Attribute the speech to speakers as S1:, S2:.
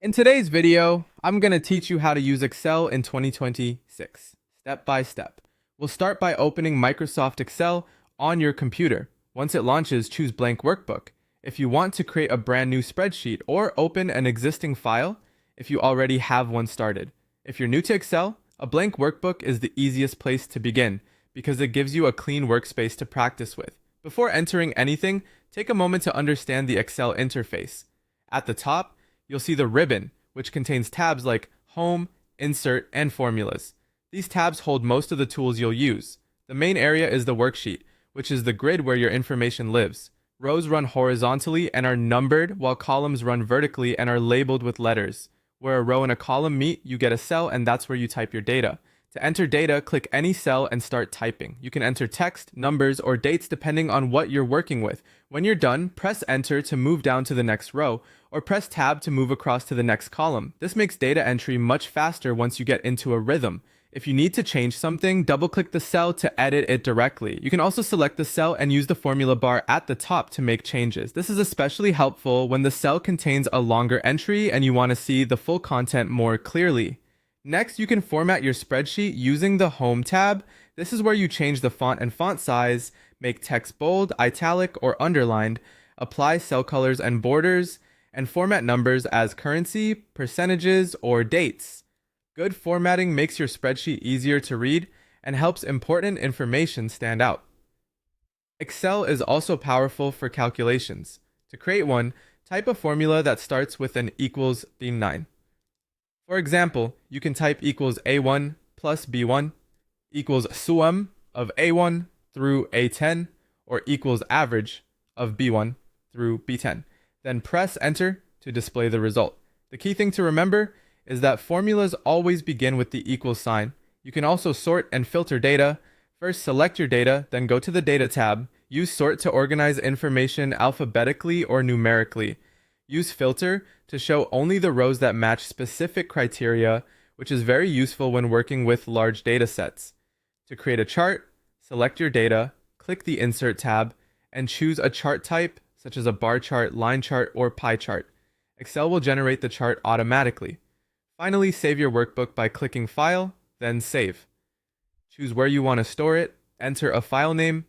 S1: In today's video, I'm going to teach you how to use Excel in 2026, step by step. We'll start by opening Microsoft Excel on your computer. Once it launches, choose Blank Workbook. If you want to create a brand new spreadsheet or open an existing file, if you already have one started. If you're new to Excel, a blank workbook is the easiest place to begin because it gives you a clean workspace to practice with. Before entering anything, take a moment to understand the Excel interface. At the top, you'll see the ribbon, which contains tabs like Home, Insert, and Formulas. These tabs hold most of the tools you'll use. The main area is the worksheet, which is the grid where your information lives. Rows run horizontally and are numbered, while columns run vertically and are labeled with letters. Where a row and a column meet, you get a cell, and that's where you type your data. To enter data, click any cell and start typing. You can enter text, numbers, or dates depending on what you're working with. When you're done, press enter to move down to the next row, or press tab to move across to the next column. This makes data entry much faster once you get into a rhythm. If you need to change something, double-click the cell to edit it directly. You can also select the cell and use the formula bar at the top to make changes. This is especially helpful when the cell contains a longer entry and you want to see the full content more clearly. Next, you can format your spreadsheet using the Home tab. This is where you change the font and font size, make text bold, italic, or underlined, apply cell colors and borders, and format numbers as currency, percentages, or dates. Good formatting makes your spreadsheet easier to read and helps important information stand out. Excel is also powerful for calculations. To create one, type a formula that starts with an equals B9. For example, you can type equals A1 plus B1, equals sum of A1 through A10, or equals average of B1 through B10. Then press enter to display the result. The key thing to remember is that formulas always begin with the equal sign. You can also sort and filter data. First, select your data, then go to the Data tab. Use Sort to organize information alphabetically or numerically. Use Filter to show only the rows that match specific criteria, which is very useful when working with large data sets. To create a chart, select your data, click the Insert tab, and choose a chart type, such as a bar chart, line chart, or pie chart. Excel will generate the chart automatically. Finally, save your workbook by clicking File, then Save. Choose where you want to store it, enter a file name,